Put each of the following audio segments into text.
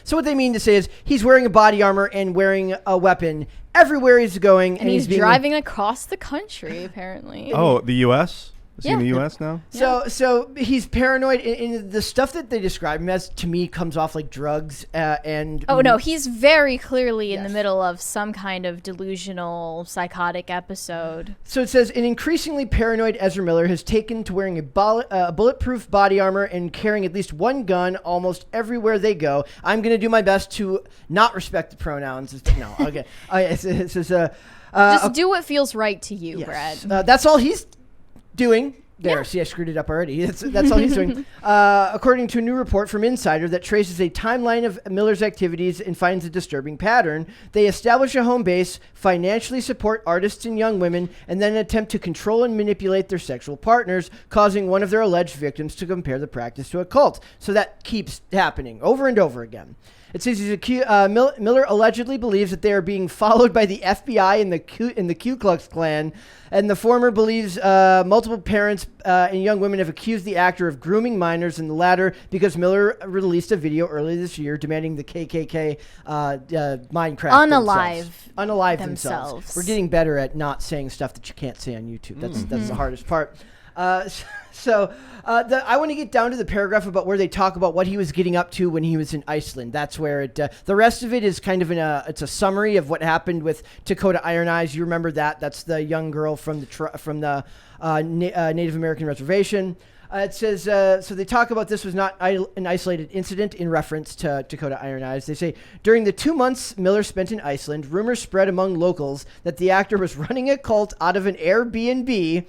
So what they mean to say is he's wearing a body armor and wearing a weapon everywhere he's going. And he's driving across the country, apparently. Oh, the U.S.? Is he in the U.S. now? So he's paranoid. And the stuff that they describe him as, to me, comes off like drugs and... Oh, no, he's very clearly in the middle of some kind of delusional, psychotic episode. So it says, an increasingly paranoid Ezra Miller has taken to wearing a bulletproof body armor and carrying at least one gun almost everywhere they go. I'm going to do my best to not respect the pronouns. No, okay. It says... Just do what feels right to you, yes. Brad. That's all he's doing. There, see, I screwed it up already. That's all he's doing. According to a new report from Insider that traces a timeline of Miller's activities and finds a disturbing pattern, they establish a home base, financially support artists and young women, and then attempt to control and manipulate their sexual partners, causing one of their alleged victims to compare the practice to a cult. So that keeps happening over and over again. It says Miller allegedly believes that they are being followed by the FBI and the Ku Klux Klan, and the former believes multiple parents and young women have accused the actor of grooming minors, and the latter because Miller released a video earlier this year demanding the KKK Minecraft unalive themselves. We're getting better at not saying stuff that you can't say on YouTube. That's the hardest part. I want to get down to the paragraph about where they talk about what he was getting up to when he was in Iceland. That's where the rest of it is kind of it's a summary of what happened with Dakota Iron Eyes. You remember that? That's the young girl from the Native American reservation. It says, so they talk about this was not an isolated incident in reference to Dakota Iron Eyes. They say, during the 2 months Miller spent in Iceland, rumors spread among locals that the actor was running a cult out of an Airbnb.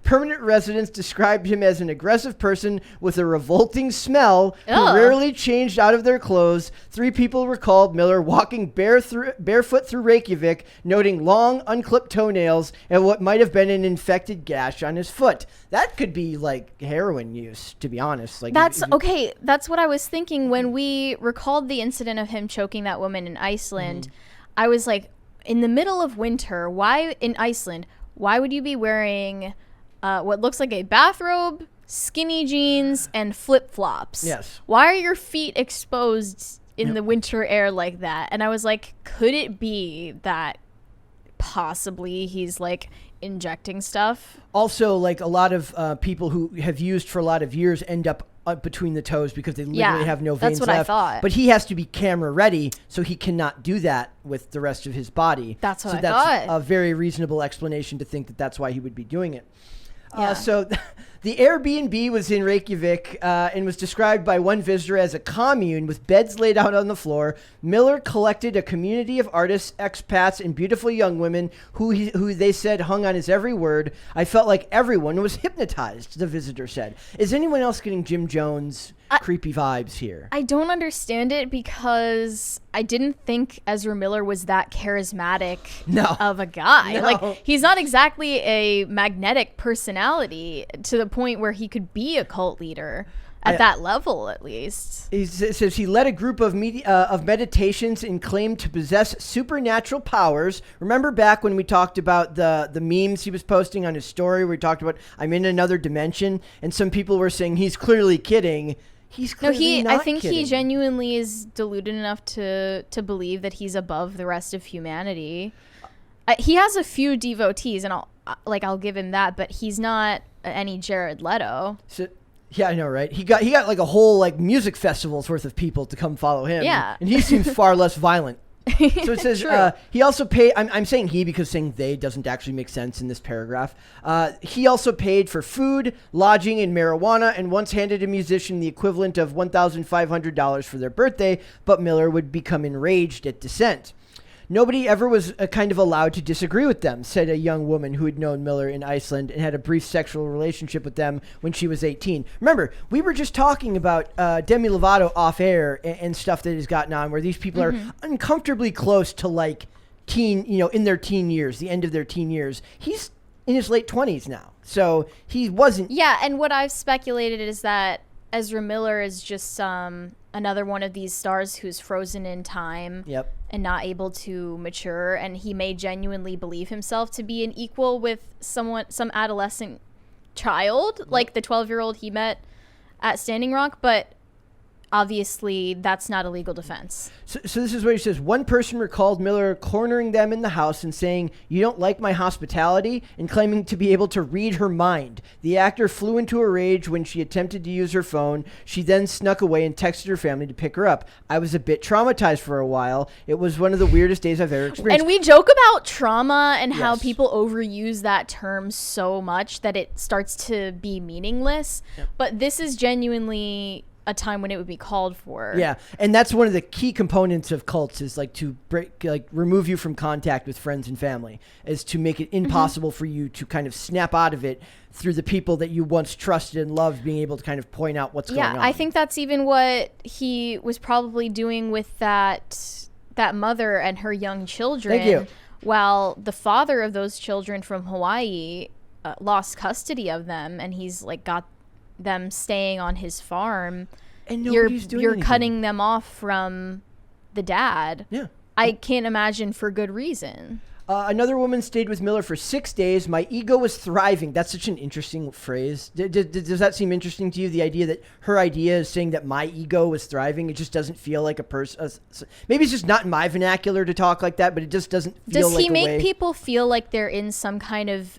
Permanent residents described him as an aggressive person with a revolting smell who rarely changed out of their clothes. 3 people recalled Miller walking barefoot through Reykjavik, noting long, unclipped toenails and what might have been an infected gash on his foot. That could be like heroin use, to be honest. That's what I was thinking when we recalled the incident of him choking that woman in Iceland. I was like, in the middle of winter, why in Iceland? Why would you be wearing what looks like a bathrobe, skinny jeans, and flip-flops? Yes. Why are your feet exposed in the winter air like that? And I was like, could it be that possibly he's like injecting stuff? Also, like a lot of people who have used for a lot of years end up between the toes because they literally have no veins left. That's what left. I thought. But he has to be camera ready, so he cannot do that with the rest of his body. That's what I thought. thought. A very reasonable explanation to think that that's why he would be doing it. Yeah. So the Airbnb was in Reykjavik and was described by one visitor as a commune with beds laid out on the floor. Miller collected a community of artists, expats, and beautiful young women who they said hung on his every word. I felt like everyone was hypnotized, the visitor said. Is anyone else getting Jim Jones creepy vibes here? I don't understand it because I didn't think Ezra Miller was that charismatic of a guy. No. Like, he's not exactly a magnetic personality to the point where he could be a cult leader at that level, at least. It says he led a group of meditations and claimed to possess supernatural powers. Remember back when we talked about the memes he was posting on his story where we talked about, I'm in another dimension, and some people were saying he's clearly kidding. He's clearly not I think kidding. he genuinely is deluded enough to believe that he's above the rest of humanity. He has a few devotees, and I'll give him that, but he's not any Jared Leto. So, yeah, I know, right? He got like a whole like music festival's worth of people to come follow him. Yeah, and he seems far less violent. So it says he also paid. I'm saying he because saying they doesn't actually make sense in this paragraph. He also paid for food, lodging, and marijuana, and once handed a musician the equivalent of $1,500 for their birthday. But Miller would become enraged at dissent. Nobody ever was kind of allowed to disagree with them, said a young woman who had known Miller in Iceland and had a brief sexual relationship with them when she was 18. Remember, we were just talking about Demi Lovato off air and stuff that has gotten on where these people are uncomfortably close to like in their teen years, the end of their teen years. He's in his late 20s now. So he wasn't. Yeah, and what I've speculated is that Ezra Miller is just another one of these stars who's frozen in time and not able to mature, and he may genuinely believe himself to be an equal with some adolescent child, like the 12-year-old he met at Standing Rock. But obviously that's not a legal defense. So this is what he says. One person recalled Miller cornering them in the house and saying, "You don't like my hospitality," and claiming to be able to read her mind. The actor flew into a rage when she attempted to use her phone. She then snuck away and texted her family to pick her up. I was a bit traumatized for a while. It was one of the weirdest days I've ever experienced. And we joke about trauma and how Yes. people overuse that term so much that it starts to be meaningless. Yep. But this is genuinely a time when it would be called for. Yeah, and that's one of the key components of cults is like to remove you from contact with friends and family, is to make it impossible for you to kind of snap out of it through the people that you once trusted and loved, being able to kind of point out what's going on. Yeah, I think that's even what he was probably doing with that mother and her young children. Thank you. While the father of those children from Hawaii lost custody of them, and he's like got them staying on his farm, and you're nobody's doing anything. cutting them off from the dad. Yeah. I can't imagine for good reason. Another woman stayed with Miller for 6 days. My ego was thriving. That's such an interesting phrase. Does that seem interesting to you? The idea that her idea is saying that my ego was thriving. It just doesn't feel like a person. Maybe it's just not in my vernacular to talk like that, but it just doesn't feel like Does he a make way. people feel like they're in some kind of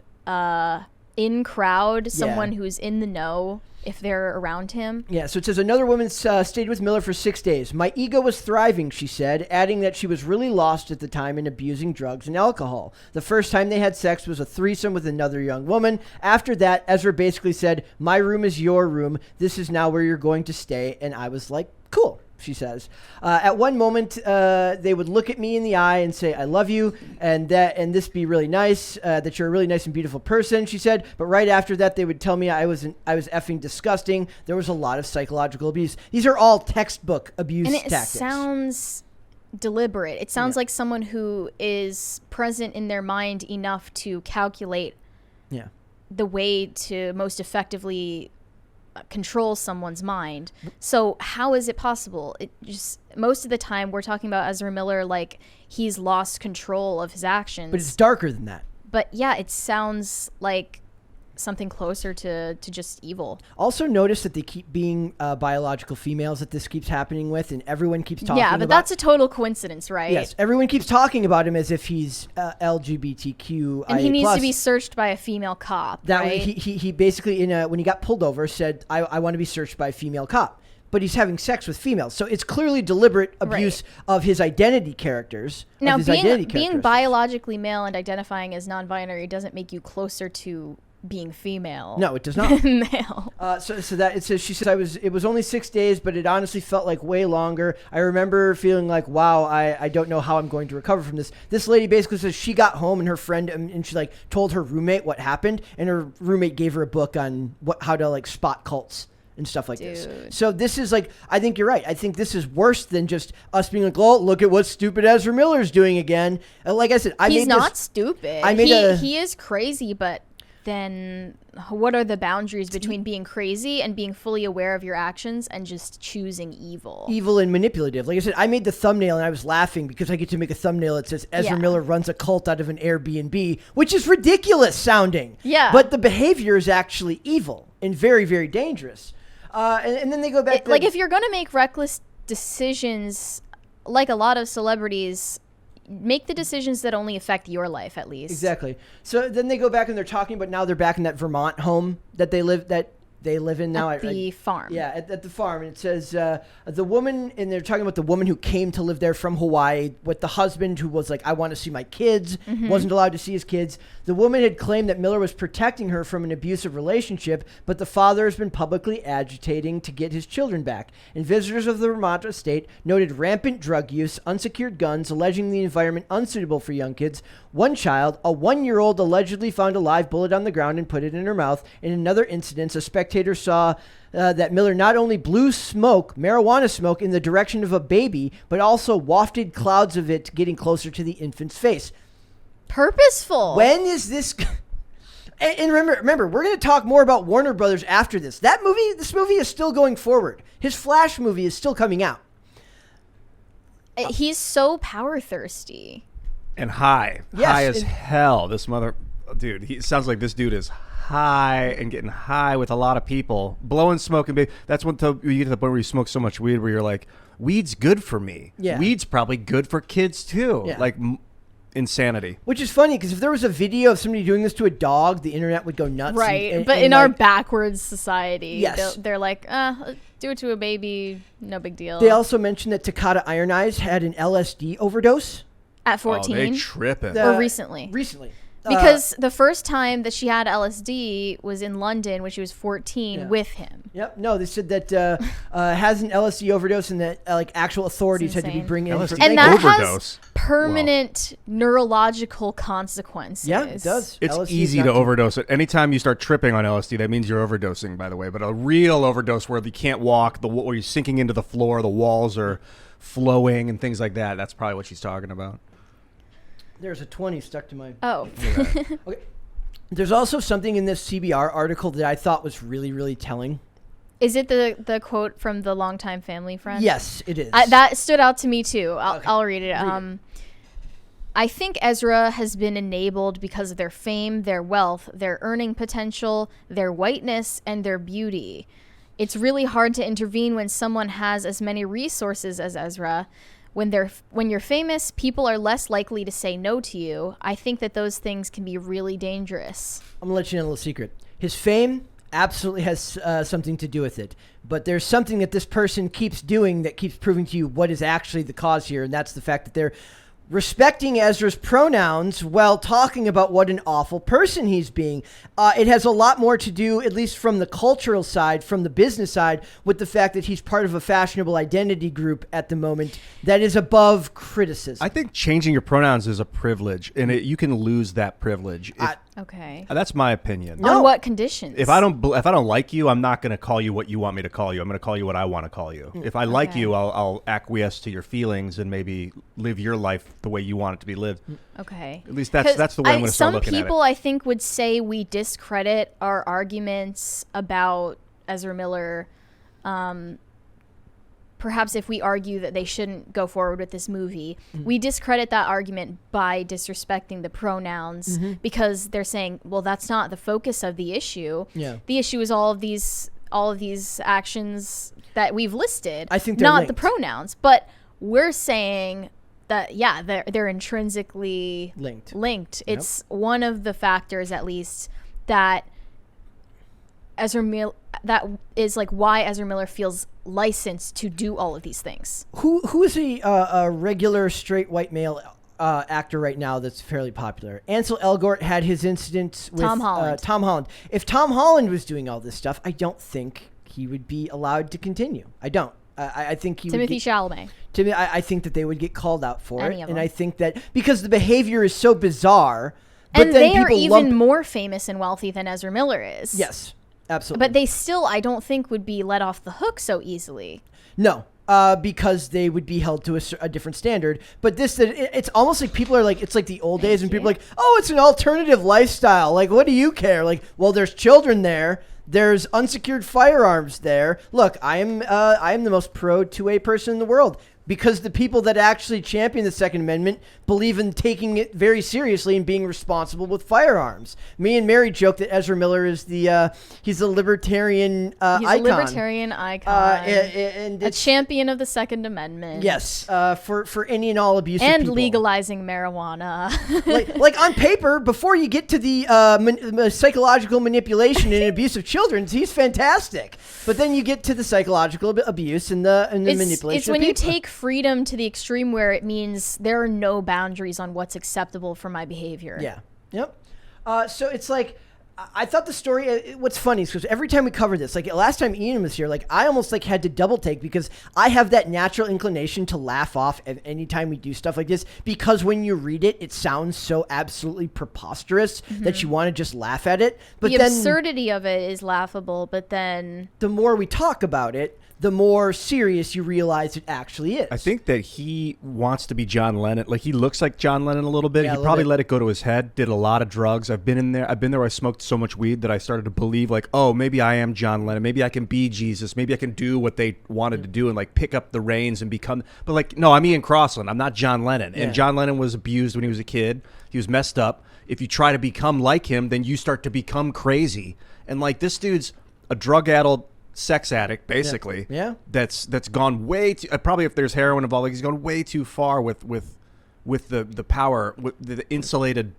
in crowd, someone Yeah. who's in the know if they're around him? Yeah, so it says another woman stayed with Miller for 6 days. My ego was thriving, she said, adding that she was really lost at the time and abusing drugs and alcohol. The first time they had sex was a threesome with another young woman. After that, Ezra basically said, "My room is your room. This is now where you're going to stay." And I was like, cool, she says. At one moment, they would look at me in the eye and say, "I love you," and this be really nice, that you're a really nice and beautiful person, she said. But right after that, they would tell me I was effing disgusting. There was a lot of psychological abuse. These are all textbook abuse And it tactics. sounds deliberate. It sounds like someone who is present in their mind enough to calculate Yeah. the way to most effectively control someone's mind. So how is it possible? It just, most of the time we're talking about Ezra Miller like he's lost control of his actions. But it's darker than that. But yeah, it sounds like something closer to just evil. Also notice that they keep being biological females that this keeps happening with, and everyone keeps talking Yeah, but about. that's a total coincidence, right? Yes, everyone keeps talking about him as if he's LGBTQIA+. And he needs to be searched by a female cop, That right? he basically when he got pulled over said, I want to be searched by a female cop, but he's having sex with females, so it's clearly deliberate abuse of his identity characters. Now, of his identity being characteristics. biologically male and identifying as non-binary doesn't make you closer to being female. No, it does not. Male. So that it says, she says, it was only 6 days, but it honestly felt like way longer. I remember feeling like, wow, I don't know how I'm going to recover from this. This lady basically says she got home and her friend, and she like told her roommate what happened, and her roommate gave her a book on how to like spot cults and stuff like this. So this is like, I think you're right. I think this is worse than just us being like, oh, look at what stupid Ezra Miller's doing again. And like I said, He's not stupid. I made he is crazy, but then what are the boundaries between being crazy and being fully aware of your actions and just choosing evil? Evil and manipulative. Like I said, I made the thumbnail and I was laughing because I get to make a thumbnail that says Ezra Miller runs a cult out of an Airbnb, which is ridiculous sounding. Yeah. But the behavior is actually evil and very, very dangerous. And then they go back to... Like, if you're going to make reckless decisions, like a lot of celebrities, make the decisions that only affect your life, at least. Exactly. So then they go back and they're talking, but now they're back in that Vermont home that they live in now. At the farm. Yeah, at the farm. And it says the woman, and they're talking about the woman who came to live there from Hawaii with the husband who was like, I want to see my kids, wasn't allowed to see his kids. The woman had claimed that Miller was protecting her from an abusive relationship, but the father has been publicly agitating to get his children back. And visitors of the Vermont estate noted rampant drug use, unsecured guns, alleging the environment unsuitable for young kids. One child, a 1-year-old, allegedly found a live bullet on the ground and put it in her mouth. In another incident, a spectator saw that Miller not only blew marijuana smoke, in the direction of a baby, but also wafted clouds of it, getting closer to the infant's face. Purposeful. When is this... And remember, we're going to talk more about Warner Brothers after this. This movie is still going forward. His Flash movie is still coming out. He's so power thirsty. And high. Yes, High as and- hell. This mother... dude, he sounds like this dude is high and getting high with a lot of people, blowing smoke. And that's when you get to the point where you smoke so much weed where you're like, weed's good for me. Yeah. Weed's probably good for kids too. Yeah. Like insanity. Which is funny because if there was a video of somebody doing this to a dog, the internet would go nuts. Right. But in our backwards society, yes. they're like, do it to a baby, no big deal. They also mentioned that Takata Iron Eyes had an LSD overdose. At 14? Oh, they tripping. Or recently? Recently. Because the first time that she had LSD was in London when she was 14 with him. Yep. No, they said that has an LSD overdose and that like actual authorities had to be bringing in. LSD And that overdose. has permanent neurological consequences. Yeah, it does. It's LSD easy to overdose it. Anytime you start tripping on LSD, that means you're overdosing, by the way. But a real overdose where you can't walk, where you're sinking into the floor, the walls are flowing and things like that, that's probably what she's talking about. There's a 20 stuck to my... Oh. Okay. There's also something in this CBR article that I thought was really, really telling. Is it the quote from the longtime family friend? Yes, it is. That stood out to me too. Okay. I'll read it. I think Ezra has been enabled because of their fame, their wealth, their earning potential, their whiteness, and their beauty. It's really hard to intervene when someone has as many resources as Ezra. When you're famous, people are less likely to say no to you. I think that those things can be really dangerous. I'm going to let you know a little secret. His fame absolutely has something to do with it. But there's something that this person keeps doing that keeps proving to you what is actually the cause here, and that's the fact that they're respecting Ezra's pronouns while talking about what an awful person he's being. It has a lot more to do, at least from the cultural side, from the business side, with the fact that he's part of a fashionable identity group at the moment that is above criticism. I think changing your pronouns is a privilege, and you can lose that privilege. Okay. That's my opinion. On what conditions? If I don't like you, I'm not going to call you what you want me to call you. I'm going to call you what I want to call you. If I like you, I'll acquiesce to your feelings and maybe live your life the way you want it to be lived. Okay. At least that's the way I'm going to start looking at it. Some people, I think, would say we discredit our arguments about Ezra Miller. Perhaps if we argue that they shouldn't go forward with this movie, we discredit that argument by disrespecting the pronouns because they're saying, well, that's not the focus of the issue. Yeah. The issue is all of these actions that we've listed. I think they're not linked. the pronouns, but we're saying that they're intrinsically linked. Yep. It's one of the factors, at least, that that is like why Ezra Miller feels licensed to do all of these things. Who is a regular straight white male actor right now that's fairly popular? Ansel Elgort had his incident with Tom Holland. If Tom Holland was doing all this stuff, I don't think he would be allowed to continue. I don't. I think he Timothy would Chalamet. I think that they would get called out for Any it, of and them. I think that because the behavior is so bizarre, but And then they are people even lump- more famous and wealthy than Ezra Miller is. Yes, absolutely. But they still, I don't think, would be let off the hook so easily. No, because they would be held to a different standard. But it's almost like people are like, it's like the old days when people are like, oh, it's an alternative lifestyle. Like, what do you care? Like, well, there's children there. There's unsecured firearms there. Look, I am the most pro 2A person in the world. Because the people that actually champion the Second Amendment believe in taking it very seriously and being responsible with firearms. Me and Mary joke that Ezra Miller is he's a libertarian icon. He's a libertarian icon. And a champion of the Second Amendment. Yes, for any and all abusive and people. legalizing marijuana. like on paper, before you get to the psychological manipulation and abuse of children, he's fantastic. But then you get to the psychological abuse and the manipulation. It's when you take freedom to the extreme where it means there are no boundaries on what's acceptable for my behavior. Yeah. Yep. So it's like, I thought the story, what's funny is because every time we cover this, like last time Ian was here, like I almost like had to double take because I have that natural inclination to laugh off any time we do stuff like this, because when you read it, it sounds so absolutely preposterous that you want to just laugh at it. But the then absurdity of it is laughable, but then the more we talk about it, the more serious you realize it actually is. I think that he wants to be John Lennon. Like, he looks like John Lennon a little bit. Yeah, He probably let it go to his head, did a lot of drugs. I've been there where I smoked so much weed that I started to believe, like, oh, maybe I am John Lennon. Maybe I can be Jesus. Maybe I can do what they wanted to do and, like, pick up the reins and become. But, like, no, I'm Ian Crossland. I'm not John Lennon. Yeah. And John Lennon was abused when he was a kid. He was messed up. if you try to become like him, then you start to become crazy. And like this dude's a drug-addled sex addict, basically. Yeah. That's gone way too. Probably if there's heroin involved, like he's gone way too far with the power, with the insulated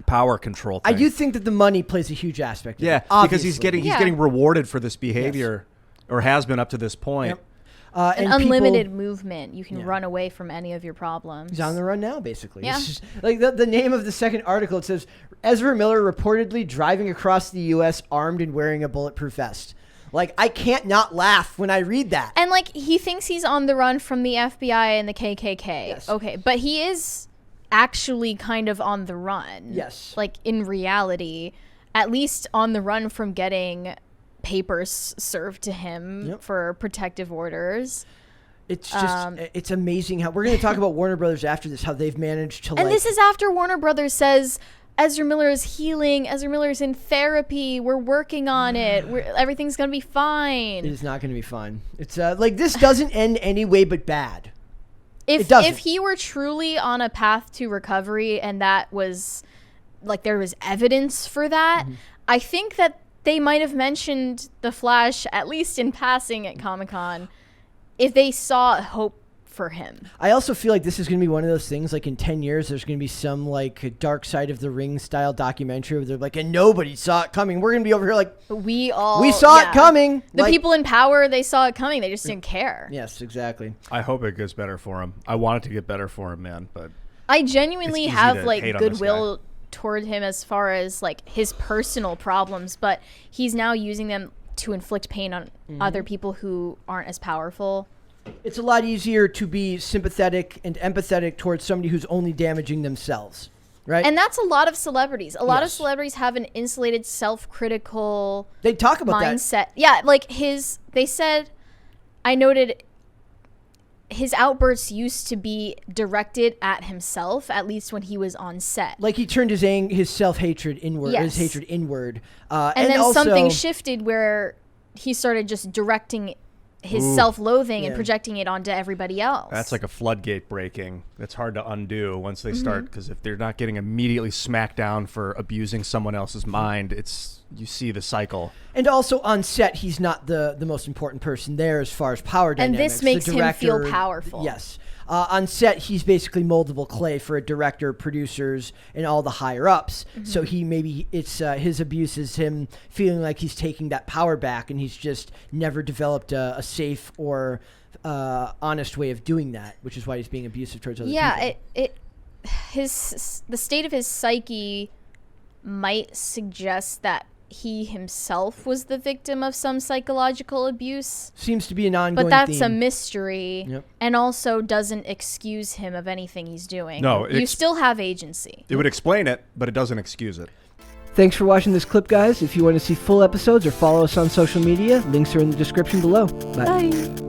power control thing. I do think that the money plays a huge aspect of Yeah, it, obviously. because he's getting rewarded for this behavior, or has been up to this point. Yep. An and unlimited movement. You can run away from any of your problems. He's on the run now, basically. Yeah. It's just, like the name of the second article, it says, Ezra Miller reportedly driving across the U.S. armed and wearing a bulletproof vest. Like, I can't not laugh when I read that. And, like, he thinks he's on the run from the FBI and the KKK. Yes. Okay, but he is actually kind of on the run. Yes. Like, in reality, at least on the run from getting papers served to him for protective orders. It's just, it's amazing how, we're going to talk about Warner Brothers after this, how they've managed to, And this is after Warner Brothers says, Ezra Miller is healing, Ezra Miller is in therapy, we're working on it, everything's going to be fine. It is not going to be fine. It's, like, this doesn't end any way but bad. If he were truly on a path to recovery and that was, like, there was evidence for that, I think that they might have mentioned The Flash, at least in passing at Comic-Con, if they saw hope for him. I also feel like this is going to be one of those things, like in 10 years, there's going to be some like Dark Side of the Ring style documentary where they're like, and nobody saw it coming. We're going to be over here like, we saw it coming. The like, people in power, they saw it coming. They just didn't care. Yes, exactly. I hope it gets better for him. I want it to get better for him, man. But I genuinely it's easy have to like hate on this goodwill toward him as far as like his personal problems, but he's now using them to inflict pain on other people who aren't as powerful. It's a lot easier to be sympathetic and empathetic towards somebody who's only damaging themselves, right? And that's a lot of celebrities. A lot of celebrities have an insulated, self-critical they talk about mindset. that. Yeah, like they said, I noted his outbursts used to be directed at himself, at least when he was on set. Like he turned his self-hatred inward, his hatred inward. And then also, something shifted where he started just directing his self-loathing and projecting it onto everybody else. that's like a floodgate breaking. That's hard to undo once they start, because if they're not getting immediately smacked down for abusing someone else's mind, you see the cycle. And also on set, he's not the most important person there as far as power dynamics. And this makes him feel powerful. Yes. On set, he's basically moldable clay for a director, producers, and all the higher ups. So it's his abuse is him feeling like he's taking that power back, and he's just never developed a safe or honest way of doing that, which is why he's being abusive towards other people. The state of his psyche might suggest that he himself was the victim of some psychological abuse. Seems to be an ongoing But that's theme. a mystery, and also doesn't excuse him of anything he's doing. No, you still have agency. It would explain it, but it doesn't excuse it. Thanks for watching this clip, guys. If you want to see full episodes or follow us on social media, links are in the description below. Bye. Bye.